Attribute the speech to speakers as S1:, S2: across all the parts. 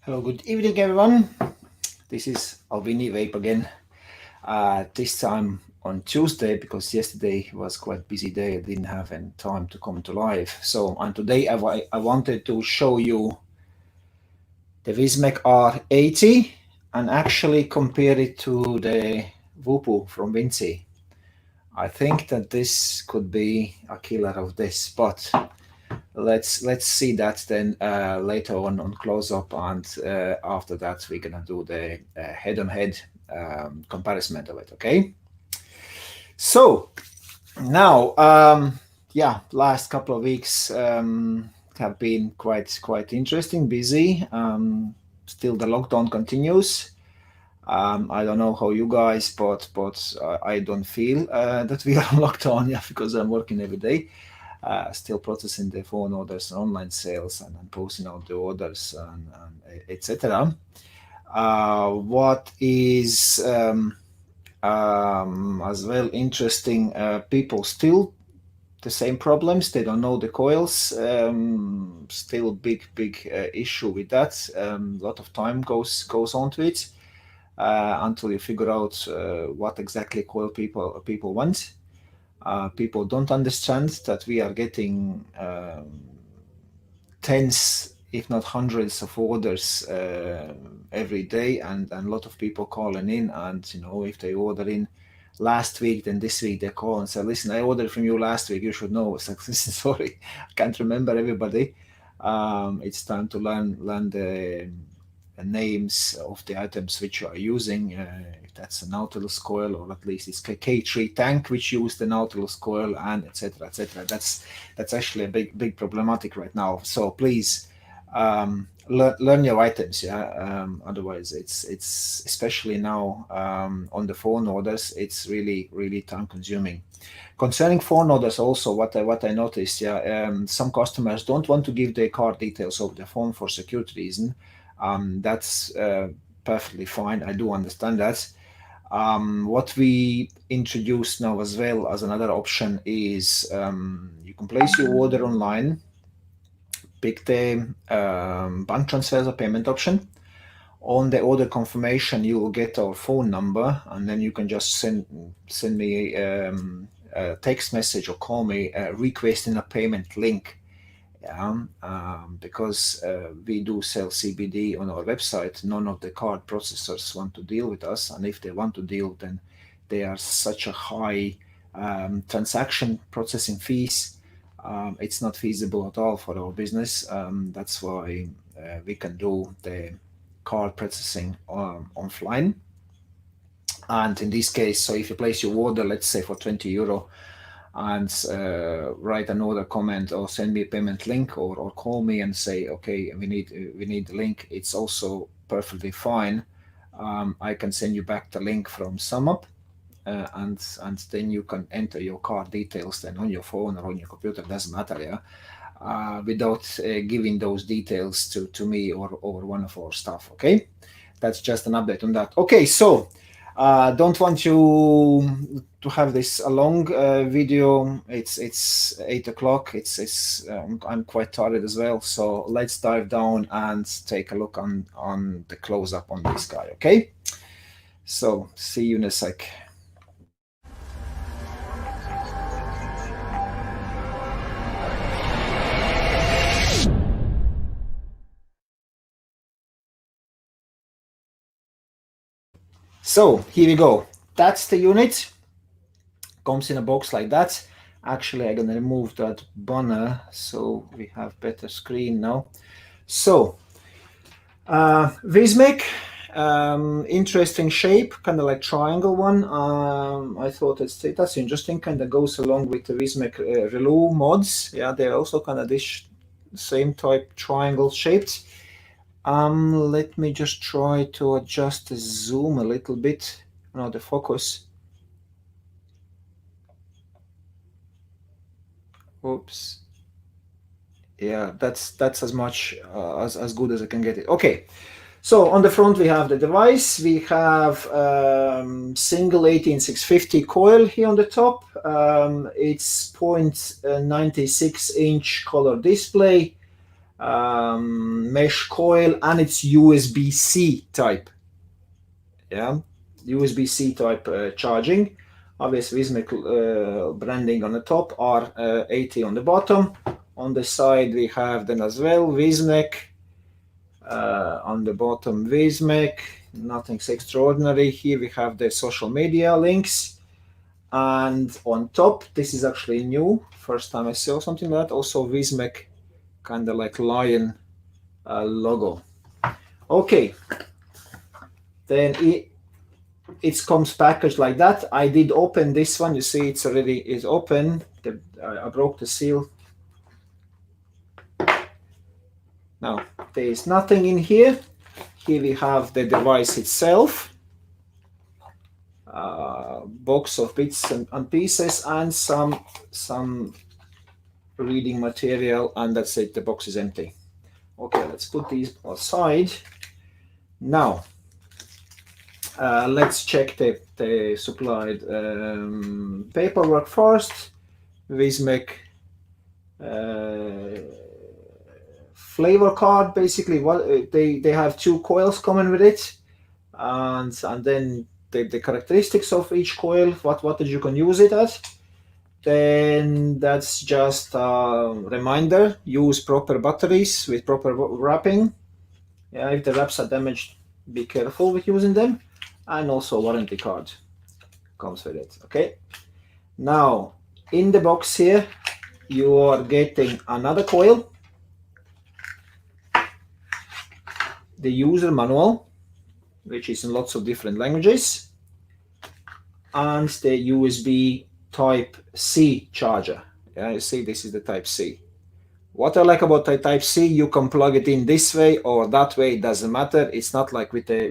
S1: Hello, good evening, everyone. This is ALVINI Vape again. This time on Tuesday, because yesterday was quite a busy day. I didn't have any time to come to live. And today I wanted to show you the Wismec R80 and actually compare it to the Vupu from Vinci. I think that this could be a killer of this, but let's see that then later on close up, and after that we're gonna do the head-on-head comparison of it. Okay, so now yeah, last couple of weeks have been quite interesting, busy. Still the lockdown continues. I don't know how you guys, but I don't feel that we are on lockdown, yeah, because I'm working every day. Still processing the phone orders, online sales, and posting out the orders, and etc. What is as well interesting, people still the same problems. They don't know the coils. Still big issue with that. A lot of time goes onto it until you figure out what exactly coil people want. People don't understand that we are getting tens, if not hundreds, of orders every day, and a lot of people calling in. And if they order in last week, then this week they call and say, "Listen, I ordered from you last week. You should know." It's like, "Listen, sorry, I can't remember everybody." It's time to learn the names of the items which you are using. If that's a Nautilus coil, or at least it's K3 tank which use the Nautilus coil, and etc. etc. That's actually a big problematic right now. So please learn your items. Yeah. Otherwise, it's especially now on the phone orders, it's really time consuming. Concerning phone orders, also what I noticed, yeah, some customers don't want to give their card details of their phone for security reason. That's perfectly fine. I do understand that. What we introduced now as well as another option is you can place your order online, pick the bank transfers or payment option. On the order confirmation, you will get our phone number, and then you can just send me a text message or call me requesting a payment link. Yeah, because we do sell CBD on our website. None of the card processors want to deal with us, and if they want to deal, then they are such a high transaction processing fees. It's not feasible at all for our business. That's why we can do the card processing offline. And in this case, so if you place your order, let's say for €20, and write an order comment or send me a payment link, or call me and say, okay, we need the link, it's also perfectly fine. I can send you back the link from SumUp, and then you can enter your card details then on your phone or on your computer, doesn't matter, yeah, without giving those details to me or one of our staff. Okay, that's just an update on that. Okay, so don't want you to have this a long video. It's 8 o'clock. I'm quite tired as well. So let's dive down and take a look on the close up on this guy. Okay. So see you in a sec. So here we go. That's the unit. Comes in a box like that. Actually, I'm gonna remove that banner so we have better screen now. So Wismec, interesting shape, kind of like triangle one. I thought that's interesting. Kind of goes along with the Wismec Relu mods. Yeah, they're also kind of this same type triangle shaped. Let me just try to adjust the zoom a little bit. Now the focus. Oops. Yeah, that's as much as good as I can get it. Okay, so on the front we have the device. We have single 18650 coil here on the top. It's 0.96 inch color display. mesh coil, and it's USB-C type. Yeah, USB-C type charging. Obviously, Wismec branding on the top, R80 on the bottom. On the side, we have then as well Wismec. On the bottom, Wismec. Nothing extraordinary. Here we have the social media links. And on top, this is actually new. First time I saw something like that. Also, Wismec, kind of like lion logo. Okay. Then it comes packaged like that. I did open this one. You see, it's already is open. I broke the seal. Now, there is nothing in here. Here we have the device itself. Box of bits and pieces, and some reading material, and that's it. The box is empty. Okay, let's put these aside. Now, let's check the supplied paperwork first. Wismec flavor card. Basically, what they have 2 coils coming with it, and then the characteristics of each coil, what you can use it as. Then that's just a reminder: use proper batteries with proper wrapping. Yeah, if the wraps are damaged, be careful with using them. And also warranty card comes with it. Okay. Now in the box here, you are getting another coil, the user manual, which is in lots of different languages, and the USB Type C charger. Yeah, you see, this is the Type C. What I like about the Type C, you can plug it in this way or that way. It doesn't matter. It's not like with the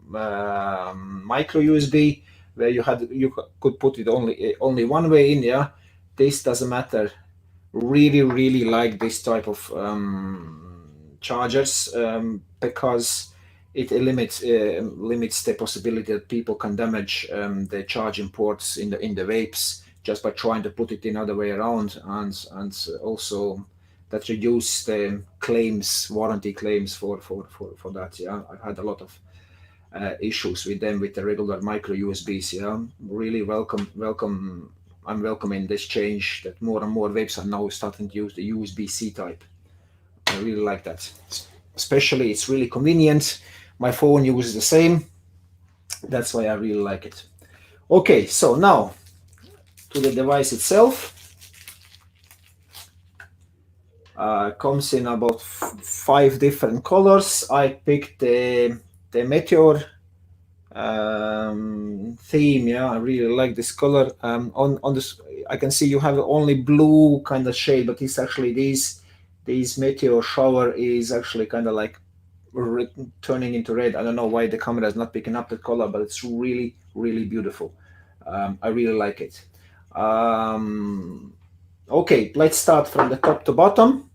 S1: micro USB where you could put it only one way in. Yeah, this doesn't matter. Really like this type of chargers because it limits the possibility that people can damage the charging ports in the vapes just by trying to put it in other way around, and also that reduce the warranty claims for that. Yeah, I've had a lot of issues with them with the regular micro USBs. Yeah, really I'm welcoming this change that more and more vapes are now starting to use the USB-C type. I really like that. Especially, it's really convenient. My phone uses the same. That's why I really like it. Okay, so now to the device itself. Comes in about 5 different colors. I picked the meteor theme. Yeah, I really like this color. On this, I can see you have only blue kind of shade, but it's actually these meteor shower is actually kind of like turning into red. I don't know why the camera is not picking up the color, but it's really beautiful. I really like it. Okay, let's start from the top to bottom.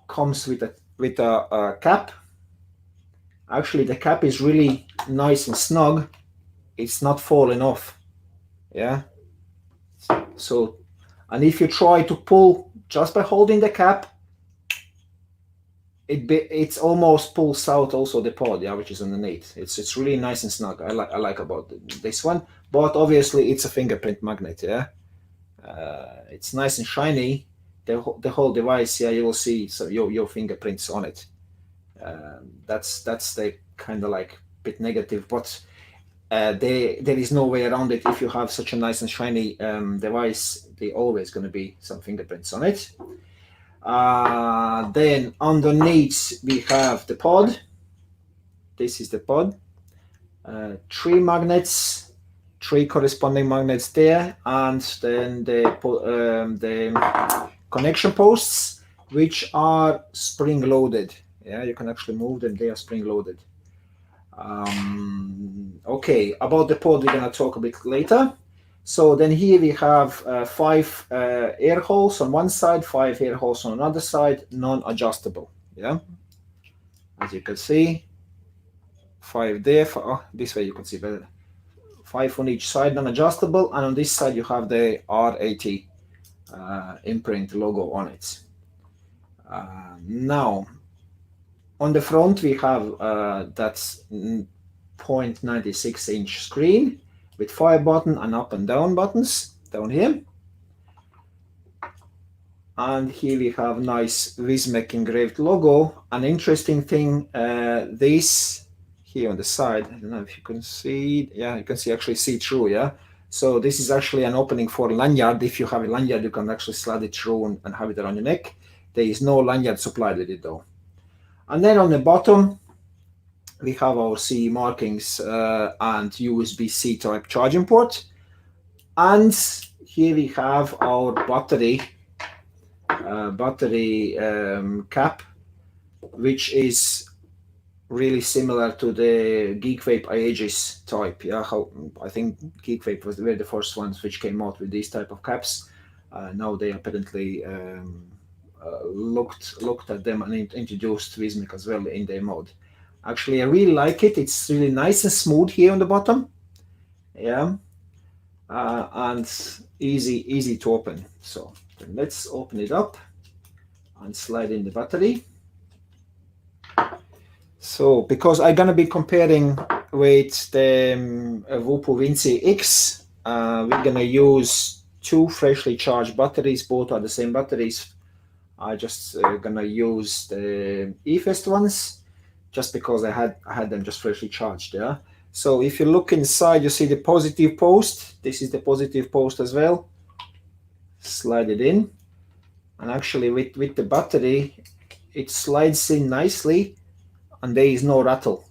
S1: Comes with a cap. Actually, the cap is really nice and snug. It's not falling off. Yeah. So, and if you try to pull just by holding the cap, it's almost pulls out also the pod, yeah, which is underneath. It's really nice and snug. I like about this one, but obviously it's a fingerprint magnet. Yeah, it's nice and shiny. The whole device, yeah, you will see your fingerprints on it. That's the kind of like bit negative, but there is no way around it. If you have such a nice and shiny device, there always going to be some fingerprints on it. Then underneath we have the pod. This is the pod. 3 magnets, 3 corresponding magnets there, and then the connection posts, which are spring loaded. Yeah, you can actually move them. They are spring loaded. Okay, about the pod we're gonna talk a bit later. So then here we have 5 air holes on one side, 5 air holes on another side, non-adjustable. Yeah, as you can see, 5 there. This way you can see better. 5 on each side, non-adjustable, and on this side you have the R80 imprint logo on it. Now, on the front, we have that 0.96-inch screen with fire button and up and down buttons down here. And here we have nice Wismec engraved logo. An interesting thing, this here on the side, I don't know if you can see it. Yeah, you can actually see through, yeah. So this is actually an opening for lanyard. If you have a lanyard, you can actually slide it through and have it around your neck. There is no lanyard supplied with it though. And then on the bottom, we have our CE markings and USB-C type charging port. And here we have our battery cap, which is really similar to the Geek Vape Aegis type. Yeah, I think Geek Vape were the first ones which came out with these type of caps. Now they apparently looked at them and introduced Wismec as well in their mode. Actually, I really like it. It's really nice and smooth here on the bottom. Yeah, and easy to open. So let's open it up and slide in the battery. So because I'm gonna be comparing with the Vopo Vinci X, we're gonna use two freshly charged batteries. Both are the same batteries. I just gonna use the eFest ones, just because I had them just freshly charged. Yeah. So if you look inside, you see the positive post. This is the positive post as well. Slide it in, and actually with the battery, it slides in nicely, and there is no rattle.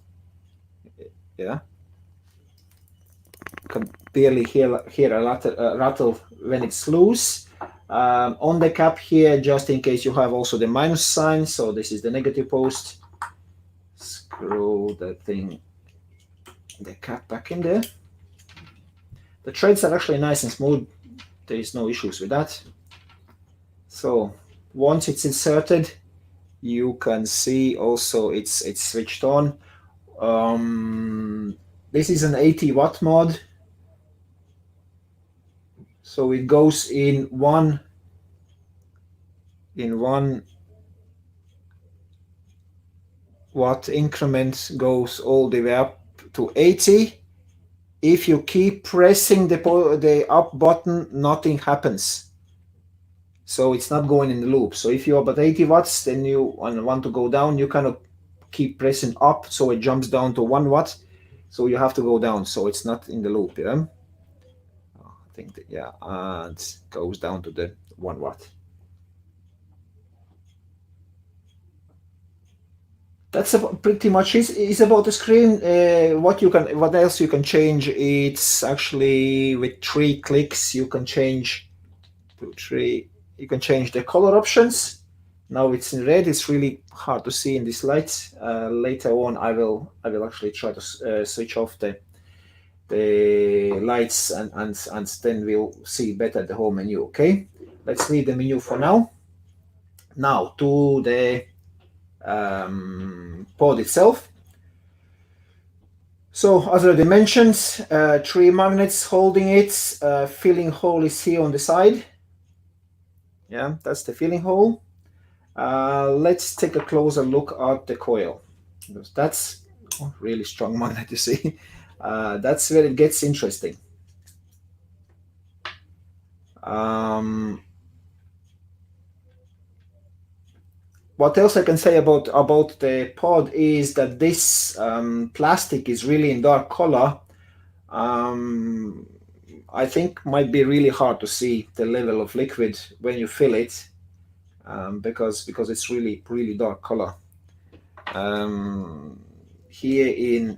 S1: Yeah, you can barely hear a rattle when it's loose. On the cap here, just in case you have also the minus sign, so this is the negative post. Screw the cap back in there. The threads are actually nice and smooth. There is no issues with that. So once it's inserted, you can see also it's switched on. This is an 80-watt mod, so it goes in one watt increment, goes all the way up to 80. If you keep pressing the up button, nothing happens. So it's not going in the loop. So if you're about 80 watts, then you want to go down, you kind of keep pressing up, so it jumps down to 1 watt. So you have to go down, so it's not in the loop. Yeah, I think that, yeah, and it goes down to the 1 watt. That's pretty much is about the screen. What else you can change? It's actually with 3 clicks you can change you can change the color options. Now it's in red. It's really hard to see in this light. Later on, I will actually try to switch off the lights and then we'll see better the whole menu. Okay, let's leave the menu for now. Now to the pod itself. So as already mentioned, 3 magnets holding it. Filling hole is here on the side. Yeah, that's the filling hole. Let's take a closer look at the coil. That's a really strong magnet, you see. That's where it gets interesting. What else I can say about the pod is that this plastic is really in dark color. I think might be really hard to see the level of liquid when you fill it, because it's really dark color. Here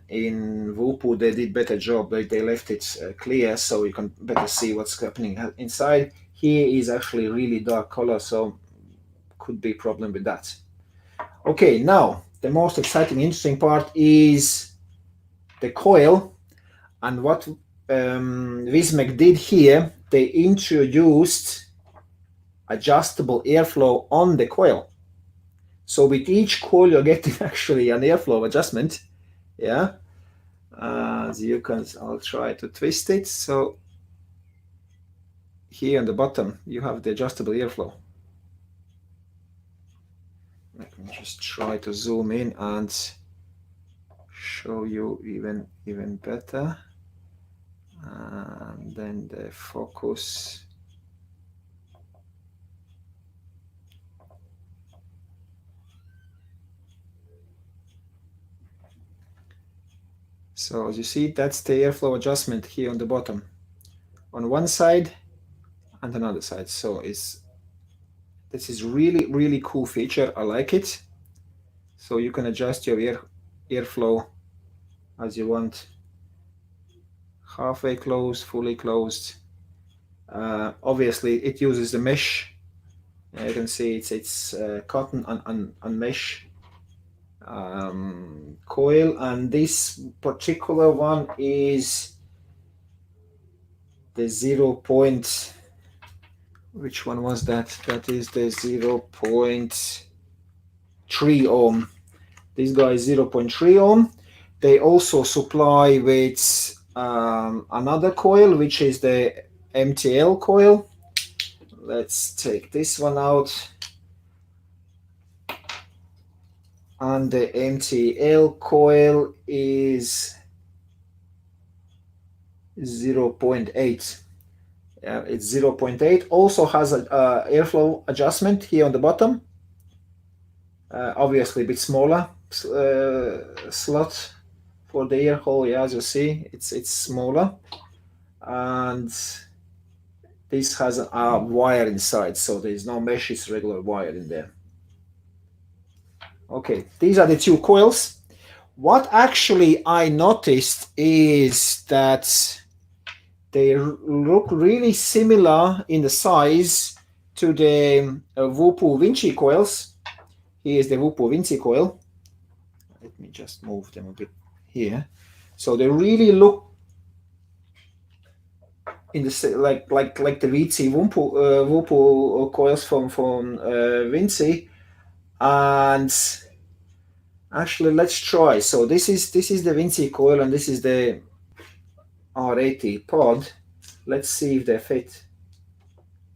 S1: in Vopo they did better job. They left it clear so you can better see what's happening inside. Here is actually really dark color, so could be a problem with that. Okay, now the most exciting, interesting part is the coil, and what Wismec did here. They introduced adjustable airflow on the coil. So with each coil you're getting actually an airflow adjustment. Yeah, as you can, I'll try to twist it. So here on the bottom you have the adjustable airflow. Let me just try to zoom in and show you even better. And then the focus. So as you see, that's the airflow adjustment here on the bottom, on one side and another side. So this is really cool feature. I like it. So you can adjust your airflow as you want, halfway closed, fully closed. Obviously it uses the mesh. You can see it's cotton and mesh coil, and this particular one is the 0. Which one was that? That is the 0.3 ohm. This guy is 0.3 ohm. They also supply with another coil, which is the MTL coil. Let's take this one out. And the MTL coil is 0.8. It's 0.8. Also has an airflow adjustment here on the bottom. Obviously a bit smaller slot for the air hole. Yeah, as you see, it's smaller. And this has a wire inside, so there is no mesh, it's regular wire in there. Okay, these are the two coils. What actually I noticed is that they look really similar in the size to the Wupu Vinci coils. Here's the Wupu Vinci coil. Let me just move them a bit here. So they really look in the like the Vinci Wupu coils from Vinci. And actually, let's try. So this is the Vinci coil, and this is the R80 pod. Let's see if they fit.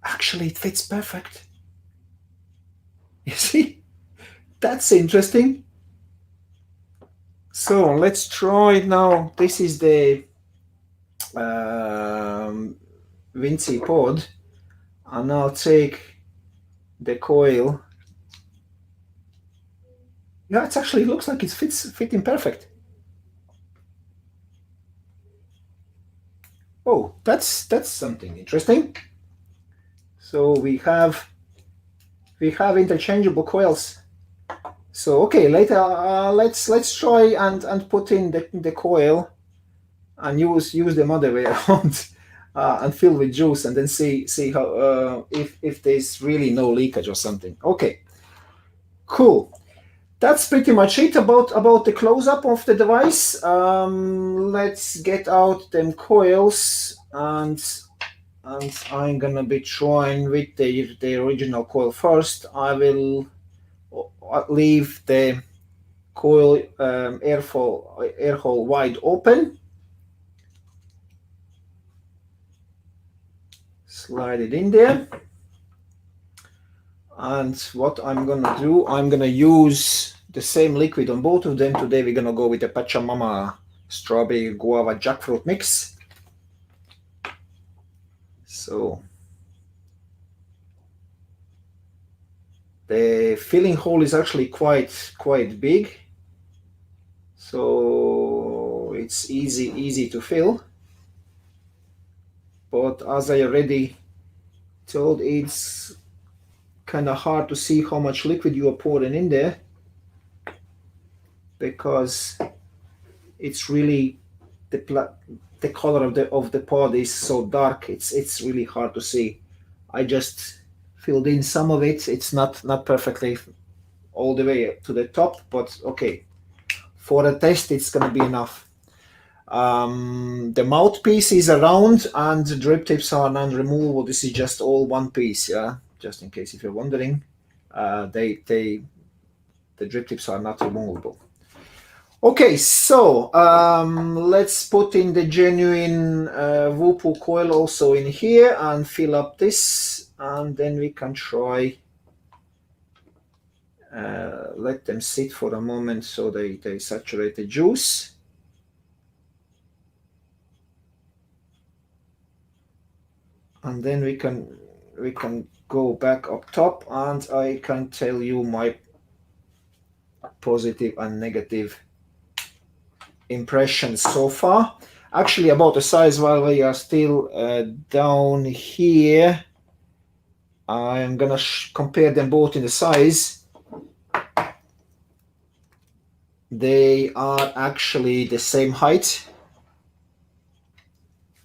S1: Actually, it fits perfect. You see, that's interesting. So let's try it now. This is the Vinci pod, and I'll take the coil. Yeah, it actually looks like it fitting perfect. Oh, that's something interesting. So we have interchangeable coils. So okay, later let's try and put in the coil and use them other way around and fill with juice, and then see how if there's really no leakage or something. Okay, cool. That's pretty much it about the close-up of the device. Let's get out them coils, and I'm gonna be trying with the original coil first. I will leave the coil air hole wide open. Slide it in there. And what I'm gonna do, I'm gonna use the same liquid on both of them. Today we're gonna go with the Pachamama strawberry guava jackfruit mix. So the filling hole is actually quite big, so it's easy to fill. But as I already told, it's kind of hard to see how much liquid you are pouring in there, because it's really the color of the pod is so dark. It's really hard to see. I just filled in some of it. It's not perfectly all the way to the top, but okay, for a test it's gonna be enough. The mouthpiece is around and the drip tips are non-removable. This is just all one piece, yeah, just in case if you're wondering. The drip tips are not removable. Okay, so let's put in the genuine Wupu coil also in here and fill up this, and then we can try let them sit for a moment so they saturate the juice. And then we can go back up top, and I can tell you my positive and negative impressions so far. Actually, about the size, while we are still down here, I'm gonna compare them both in the size. They are actually the same height.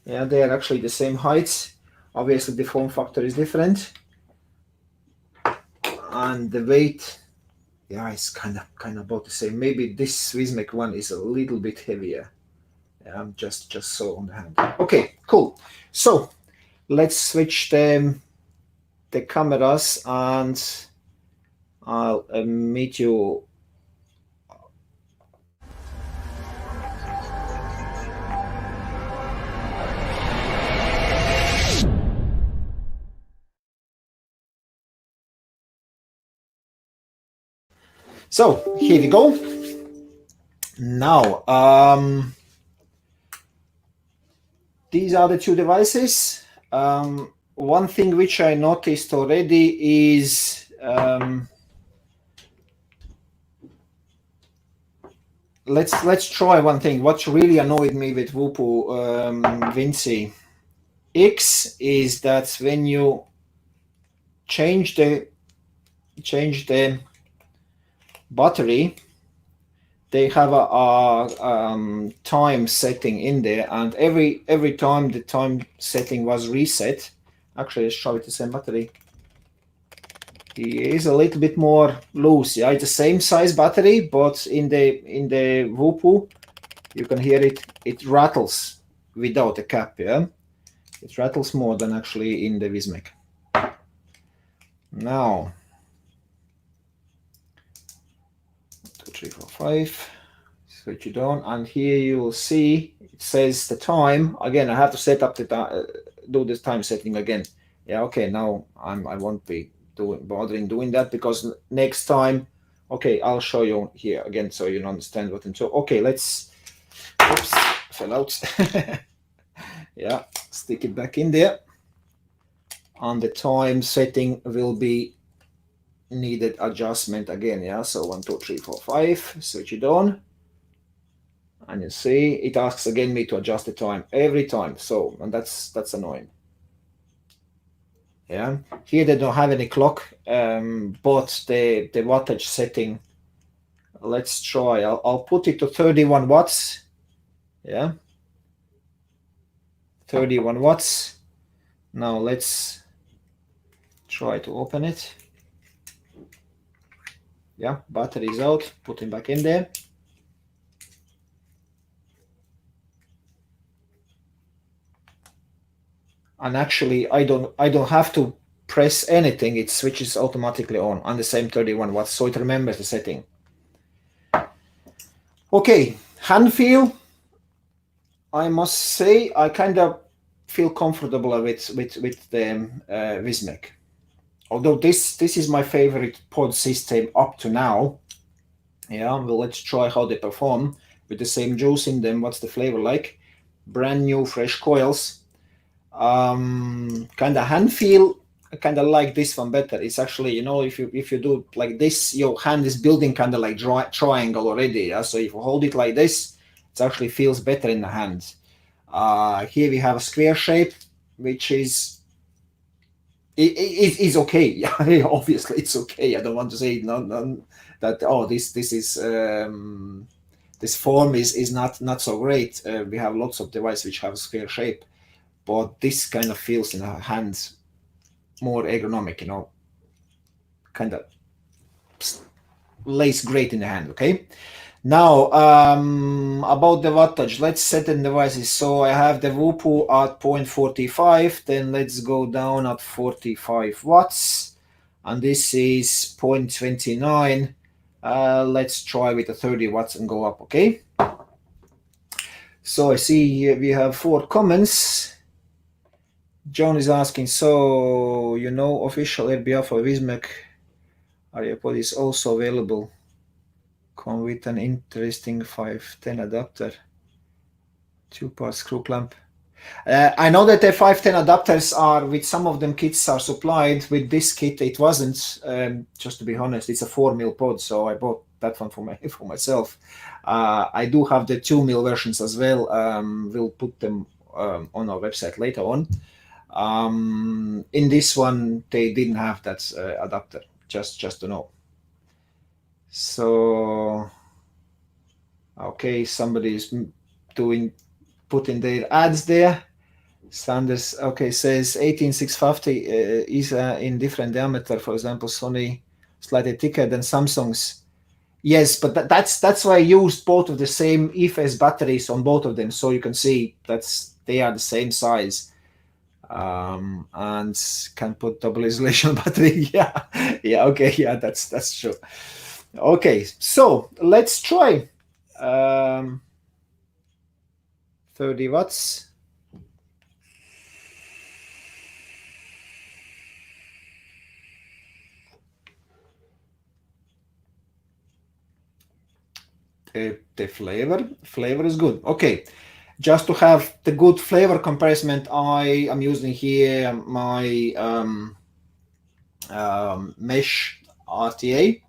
S1: Yeah, they are actually the same height. Obviously, the form factor is different, and the weight, yeah, it's kind of about the same. Maybe this Wismec one is a little bit heavier. Yeah, just so on the hand. Okay, cool. So let's switch the cameras, and I'll meet you. So here we go. Now, these are the two devices. One thing which I noticed already is let's try one thing. What really annoyed me with Whoopoo Vinci X is that when you change the battery, they have a time setting in there, and every time the time setting was reset. Actually, let's try with the same battery. It is a little bit more loose. Yeah, it's the same size battery, but in the Whoopoo, you can hear it rattles without a cap. Yeah, it rattles more than actually in the Wismec. Now, 1, 2, 3, 4, 5. Switch it on, and here you will see it says the time. Again, I have to set up the do this time setting again. Yeah, okay, now I won't be bothering doing that, because next time, okay, I'll show you here again so you understand what I'm talking. Okay, let's, oops, fell out. Yeah, stick it back in there, and the time setting will be needed adjustment again. Yeah, so 1, 2, 3, 4, 5, switch it on. And you see, it asks again me to adjust the time every time. So, and that's annoying. Yeah, here they don't have any clock, but the wattage setting. Let's try. I'll put it to 31 watts. Yeah, 31 watts. Now let's try to open it. Yeah, battery is out. Put it back in there. And actually, I don't have to press anything. It switches automatically on the same 31 watts, so it remembers the setting. Okay, hand feel. I must say I kind of feel comfortable with the Wismec. Although this is my favorite pod system up to now. Yeah, well, let's try how they perform with the same juice in them. What's the flavor like? Brand new fresh coils. Kind of hand feel. I kind of like this one better. It's actually, if you do like this, your hand is building kind of like triangle already. Yeah? So if you hold it like this, it actually feels better in the hand. Here we have a square shape, which is okay. Yeah, obviously it's okay. I don't want to say that this is this form is not so great. We have lots of devices which have a square shape, but this kind of feels in our hands more ergonomic, kind of lays great in the hand. Okay, now about the wattage, let's set the devices. So I have the Whoopoo at 0.45, then let's go down at 45 watts, and this is 0.29. Let's try with the 30 watts and go up. Okay, so I see here we have 4 comments. John is asking, so official RBR for Wismec ALVINI Pod is also available. Come with an interesting 510 adapter, 2-part screw clamp. I know that the 510 adapters are, with some of them kits are supplied. With this kit, it wasn't. Just to be honest, it's a 4mm pod, so I bought that one for myself. I do have the 2mm versions as well. We'll put them on our website later on. In this one, they didn't have that adapter. Just to know. So, okay, somebody's putting their ads there. Sanders, okay, says 18650 is in different diameter. For example, Sony slightly thicker than Samsung's. Yes, but that's why I used both of the same EFS batteries on both of them, so you can see they are the same size. And can put double isolation battery. yeah, okay, yeah, that's true. Okay, so let's try 30 watts. The flavor is good. Okay, just to have the good flavor comparison, I am using here my mesh RTA,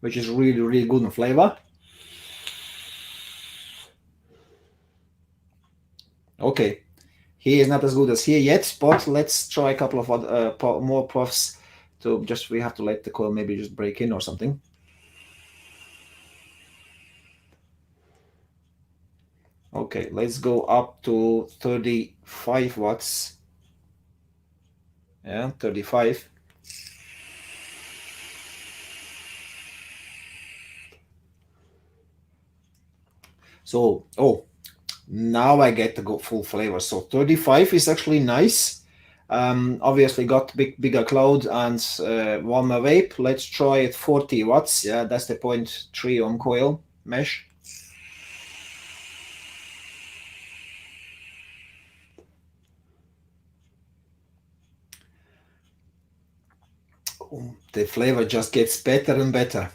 S1: which is really good in flavor. Okay, here is not as good as here yet, but let's try a couple of more puffs. We have to let the coil maybe just break in or something. Okay, let's go up to 35 watts. Yeah, 35. So, now I get the full flavor. So 35 is actually nice. Obviously got bigger cloud and warmer vape. Let's try it 40 watts. Yeah, that's the 0.3 ohm coil mesh. The flavor just gets better and better.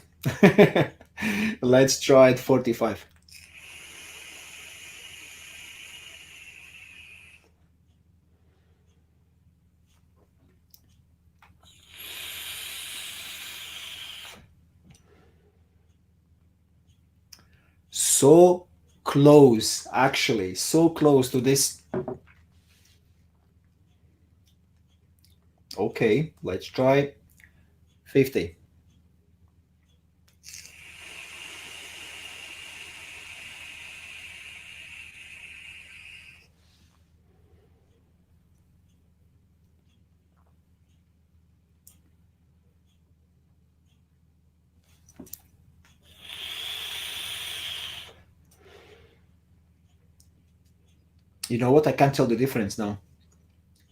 S1: Let's try it 45. So close, actually, so close to this. Okay, let's try 50. You know what? I can't tell the difference now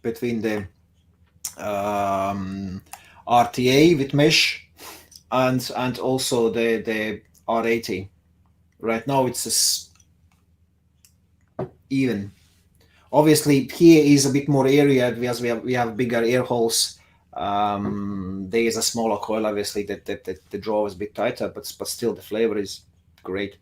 S1: between the RTA with mesh and also the R80. Right now it's even. Obviously, here is a bit more area because we have bigger air holes. There is a smaller coil, obviously, that the draw is a bit tighter, but still the flavor is great.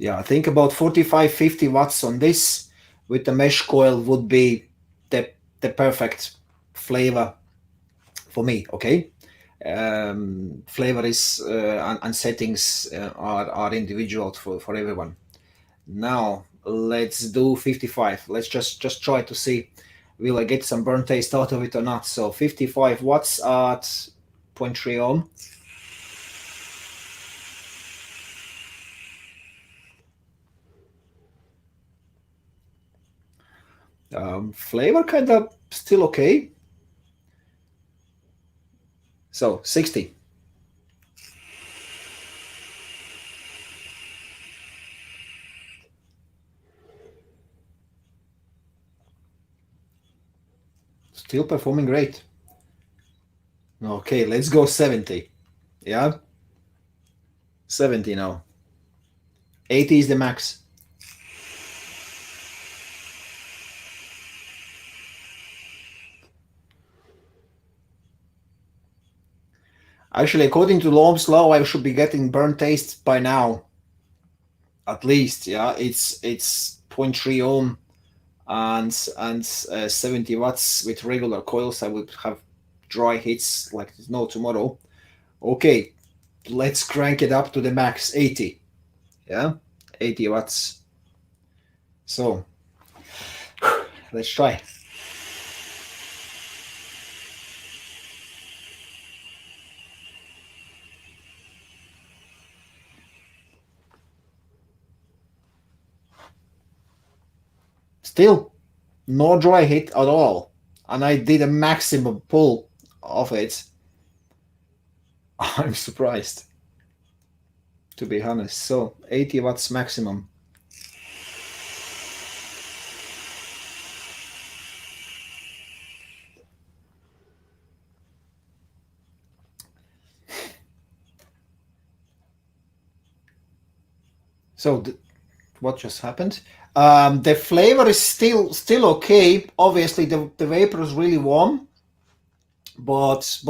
S1: Yeah, I think about 45, 50 watts on this with the mesh coil would be the perfect flavor for me. Okay, flavor is and settings are individual for everyone. Now let's do 55. Let's just try to see will I get some burn taste out of it or not. So 55 watts at 0.3 ohm. Flavor kind of still okay. So 60. Still performing great. Okay, let's go 70. Yeah, 70 now. 80 is the max. Actually, according to Ohm's law, I should be getting burn taste by now. At least, yeah. It's 0.3 ohm and 70 watts with regular coils. I would have dry hits like there's no tomorrow. Okay, let's crank it up to the max, 80. Yeah, 80 watts. So let's try. Still no dry hit at all, and I did a maximum pull of it. I'm surprised, to be honest. So 80 watts maximum. So what just happened? The flavor is still okay. Obviously, the vapor is really warm, but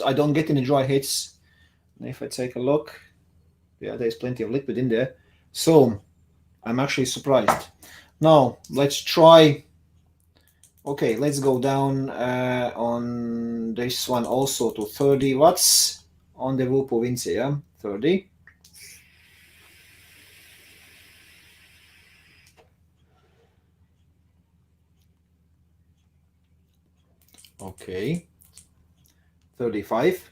S1: I don't get any dry hits. If I take a look, yeah, there's plenty of liquid in there. So I'm actually surprised. Now let's try. Okay, let's go down on this one also to 30 watts on the Vupo Vinci. Yeah, 30. Okay, 35.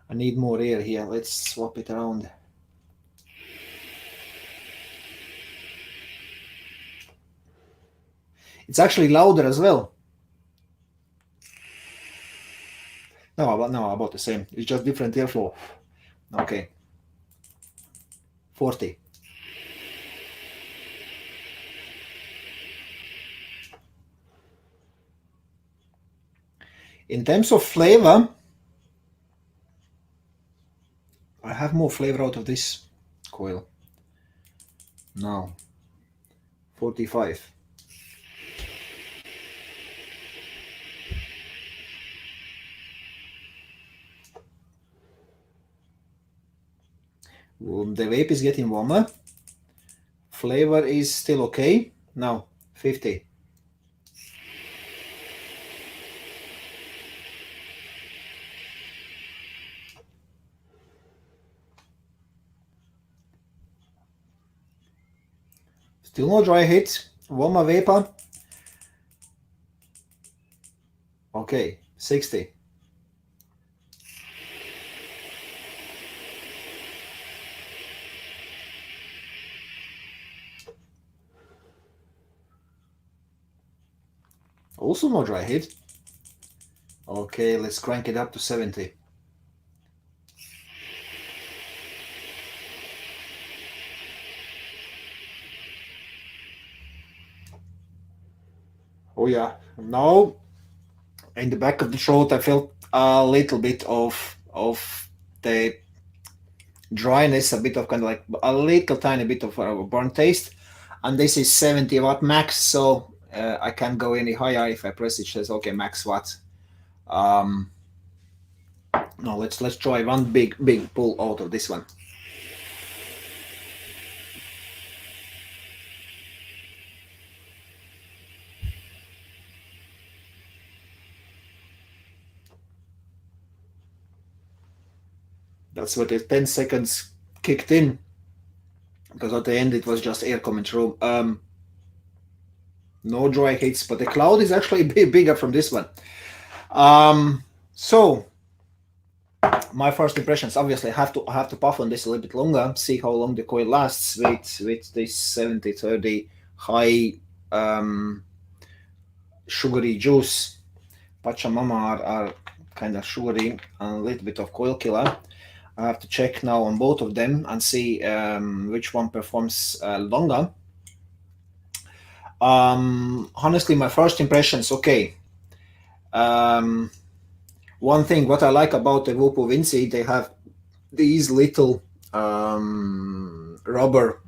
S1: I need more air here. Let's swap it around. It's actually louder as well. No, about the same. It's just different airflow. Okay. 40. In terms of flavor, I have more flavor out of this coil. Now, 45. The vape is getting warmer. Flavor is still okay. Now, 50. Still no dry hit. Warmer vapor. Okay, 60. Also no dry hit. Okay, let's crank it up to 70. Oh yeah, now in the back of the throat I felt a little bit of the dryness, a bit of kind of like a little tiny bit of a burn taste, and this is 70 watt max, so I can't go any higher. If I press it says okay, max watt. No, let's try one big pull out of this one. That's what the 10 seconds kicked in, because at the end it was just air coming through. No dry hits, but the cloud is actually a bit bigger from this one. So my first impressions, obviously, I have to puff on this a little bit longer, see how long the coil lasts with this 70-30 high sugary juice. Pachamama are kind of sugary and a little bit of coil killer. I have to check now on both of them and see which one performs longer. Honestly, my first impressions, okay. One thing, what I like about the Vupo Vinci, they have these little rubber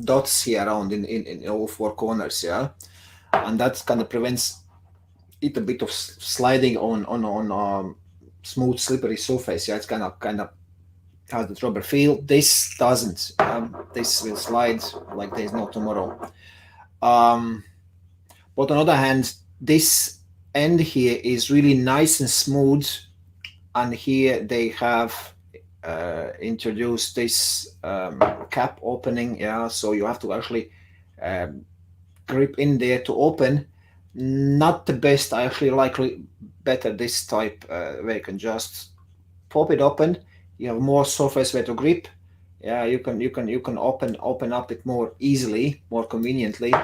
S1: dots here around in all four corners, yeah. and that kind of prevents it a bit of sliding on smooth slippery surface. Yeah, it's kind of has the rubber feel. This doesn't. This will slide like there's no tomorrow. But on the other hand, this end here is really nice and smooth, and here they have introduced this cap opening. Yeah, so you have to actually grip in there to open. Not the best. I actually like better this type where you can just pop it open. You have more surface where to grip. Yeah, you can open up it more easily, more conveniently,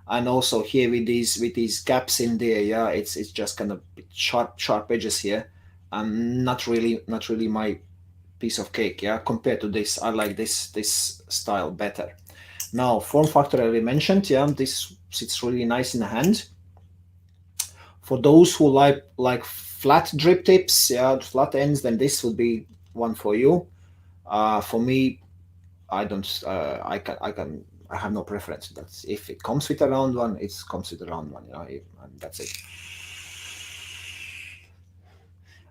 S1: and also here with these gaps in there. Yeah, it's just kind of sharp edges here, and not really my piece of cake. Yeah, compared to this, I like this style better. Now, form factor I already mentioned. Yeah, this sits really nice in the hand. For those who like flat drip tips, yeah, flat ends, then this would be one for you. For me, I don't. I have no preference. That's if it comes with a round one, it comes with a round one. And that's it.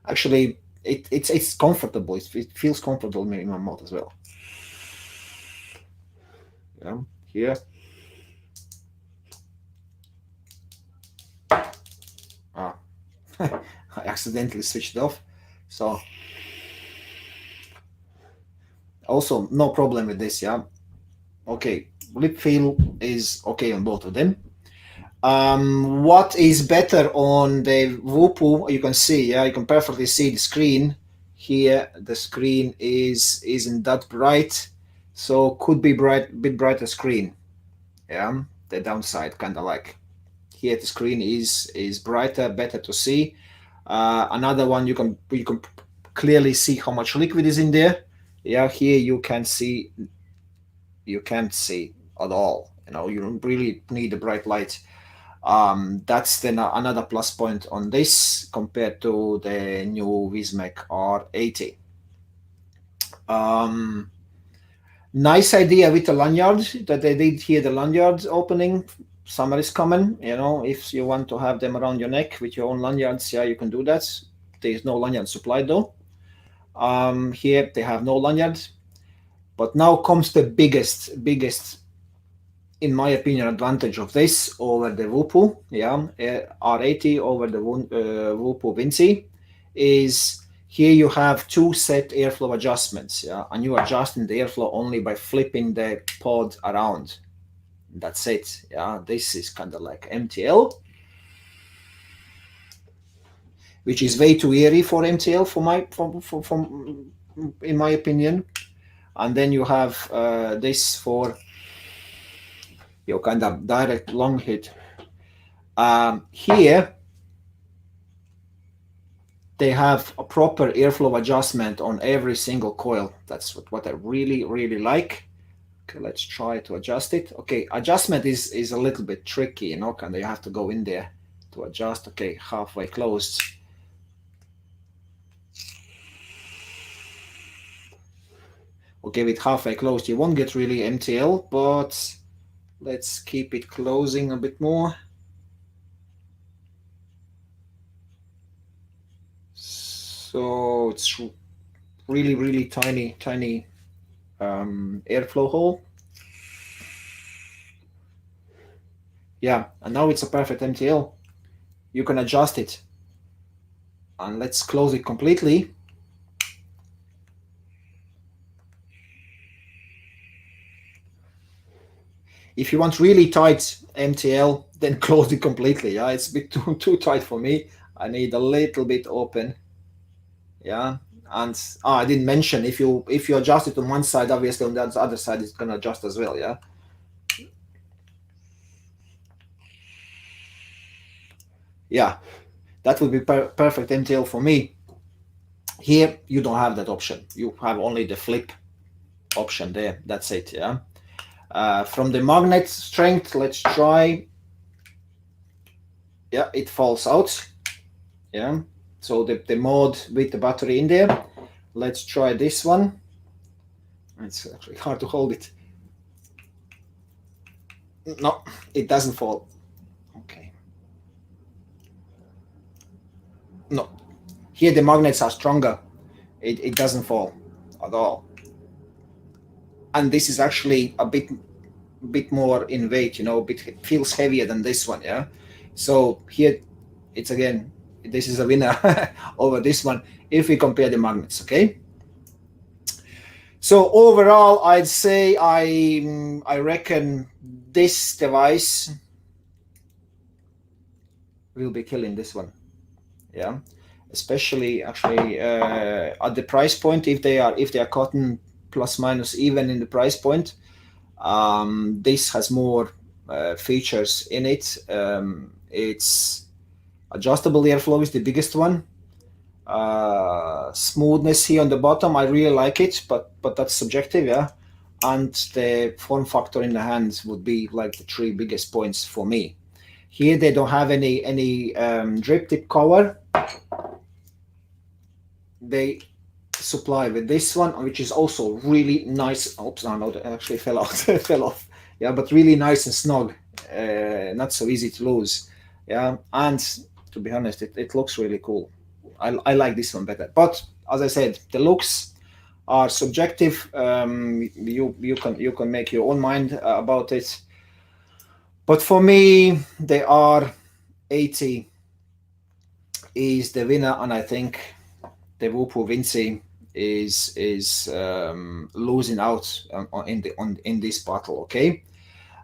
S1: Actually, it's comfortable. It feels comfortable in my mouth as well. Yeah, here. Ah, I accidentally switched it off. So also no problem with this. Yeah. Okay, lip feel is okay on both of them. What is better on the Whoopoo? You can see, yeah, you can perfectly see the screen here. The screen isn't that bright, so could be bit brighter screen. Yeah, the downside, kind of like here the screen is brighter, better to see. Another one you can clearly see how much liquid is in there. Yeah, here you can't see at all. You don't really need a bright light. That's then another plus point on this compared to the new Wismec R80. Nice idea with the lanyard that they did here, the lanyard opening. Summer is coming, if you want to have them around your neck with your own lanyards, yeah, you can do that. There's no lanyard supplied though. Here they have no lanyard. But now comes the biggest, in my opinion, advantage of this over the Whoopoo, yeah, R80 over the Whoopoo Vinci, is here you have two set airflow adjustments, yeah, and you adjusting the airflow only by flipping the pod around. That's it, yeah. This is kind of like MTL, which is way too airy for MTL in my opinion. And then you have this for your kind of direct long hit. Here, they have a proper airflow adjustment on every single coil. That's what I really, really like. Okay, let's try to adjust it. Okay, adjustment is a little bit tricky, kind of you have to go in there to adjust. Okay, halfway closed. Okay, with halfway closed, you won't get really MTL, but let's keep it closing a bit more. So it's really, really tiny airflow hole. Yeah, and now it's a perfect MTL. You can adjust it. And let's close it completely. If you want really tight MTL, then close it completely. Yeah, it's a bit too tight for me. I need a little bit open. Yeah, and I didn't mention if you adjust it on one side, obviously on the other side it's gonna adjust as well. Yeah. Yeah, that would be perfect MTL for me. Here you don't have that option. You have only the flip option there. That's it. Yeah. From the magnet strength, let's try. Yeah, it falls out. Yeah, so the mode with the battery in there. Let's try this one. It's actually hard to hold it. No, it doesn't fall. Okay. No, here the magnets are stronger. It doesn't fall at all. And this is actually a bit more in weight, you know, feels heavier than this one, yeah. So here it's again, this is a winner over this one if we compare the magnets, okay. So overall, I'd say I reckon this device will be killing this one, yeah. Especially actually at the price point, if they are cotton plus minus even in the price point. This has more features in it. It's adjustable airflow is the biggest one. Smoothness here on the bottom, I really like it, but that's subjective, yeah. And the form factor in the hands would be like the three biggest points for me. Here they don't have any drip tip cover. They supply with this one, which is also really nice. Oops, no, that actually fell out, fell off. Yeah, but really nice and snug. Not so easy to lose. Yeah, and to be honest, it looks really cool. I like this one better. But as I said, the looks are subjective. You can make your own mind about it. But for me, the R80 is the winner, and I think the Whoopoo Vinci is losing out in this battle. Okay.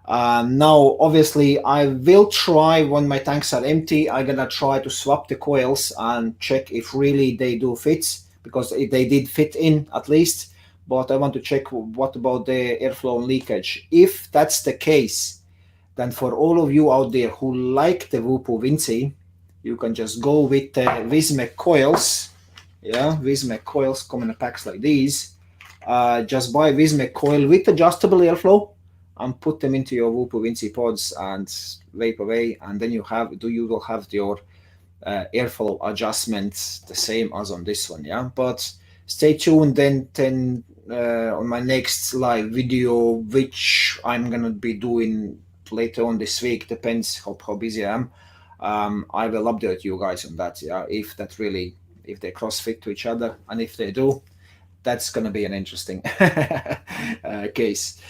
S1: Now, obviously, I will try when my tanks are empty. I'm gonna try to swap the coils and check if really they do fit, because they did fit in at least. But I want to check what about the airflow and leakage. If that's the case, then for all of you out there who like the Whoopoo Vinci, you can just go with the Wismec coils. Yeah, Wismec coils come in packs like these. Just buy Wismec coil with adjustable airflow and put them into your Whoopoo Vinci pods and vape away, and then you will have your airflow adjustment the same as on this one. Yeah, but stay tuned then on my next live video, which I'm gonna be doing later on this week. Depends how busy I am. I will update you guys on that. Yeah, if they cross fit to each other, and if they do, that's going to be an interesting case,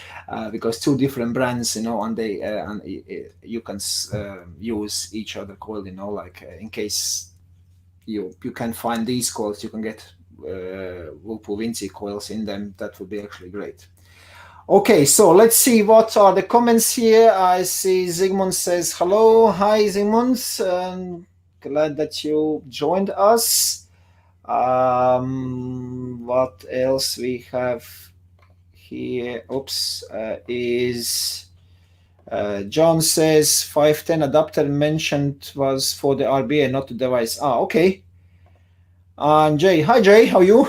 S1: because two different brands, you know, and you can use each other coil, you know, like in case you can find these coils, you can get Whoopoo Vinci coils in them. That would be actually great. Okay, so let's see what are the comments here. I see Zygmunt says hello. Hi, Zygmunt. Glad that you joined us. What else we have here? Oops, is John says 510 adapter mentioned was for the RBA, not the device. Okay. And Jay, hi Jay, how are you?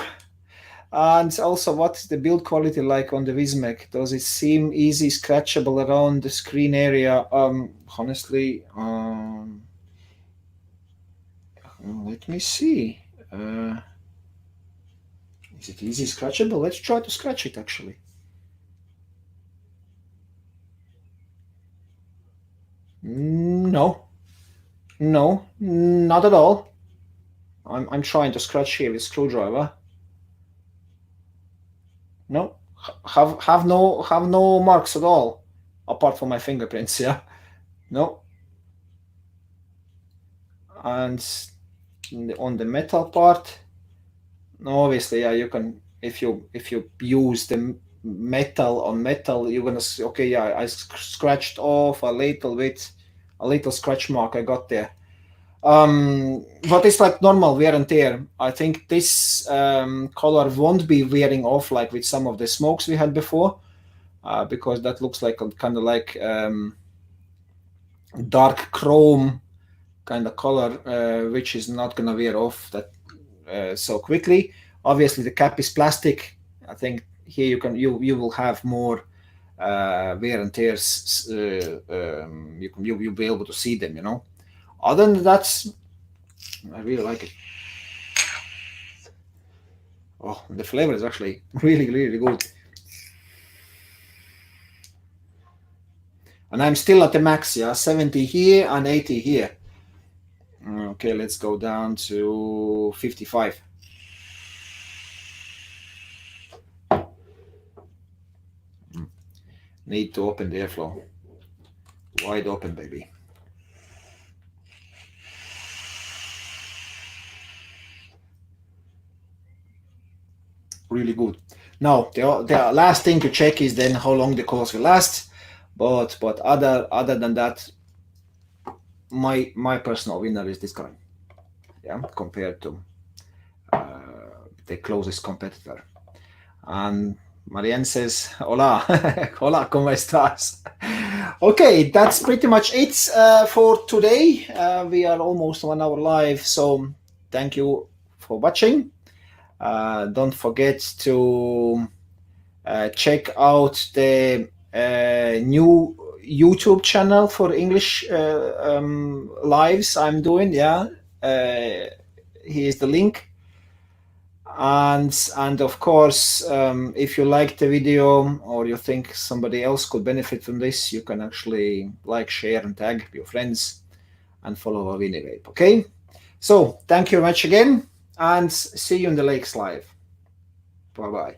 S1: And also, what's the build quality like on the Wismec? Does it seem easy, scratchable around the screen area? Honestly, let me see. Is it easy scratchable? Let's try to scratch it actually. No, not at all. I'm trying to scratch here with screwdriver. No, have no marks at all, apart from my fingerprints. Yeah, no. And on the metal part, no, obviously, yeah, you can, if you use the metal on metal, you're gonna see, okay, yeah, I scratched off a little scratch mark I got there. But it's like normal wear and tear. I think this color won't be wearing off like with some of the smokes we had before, because that looks like kind of like dark chrome kind of color, which is not gonna wear off that so quickly. Obviously, the cap is plastic. I think here you will have more wear and tears. You'll be able to see them. You know. Other than that, I really like it. Oh, the flavor is actually really good. And I'm still at the max, yeah, 70 here and 80 here. Okay, let's go down to 55. Need to open the airflow. Wide open, baby. Really good. Now, the last thing to check is then how long the course will last. But other than that, my personal winner is this guy. Yeah, compared to the closest competitor. And Marianne says, hola, hola, ¿cómo estás? Okay, that's pretty much it for today. We are almost 1 hour live, so thank you for watching. Don't forget to check out the new YouTube channel for English lives I'm doing. Yeah, here's the link. And of course, if you like the video or you think somebody else could benefit from this, you can actually like, share, and tag your friends and follow ALVINI Vape. Okay, so thank you very much again, and see you in the Lakes live. Bye bye.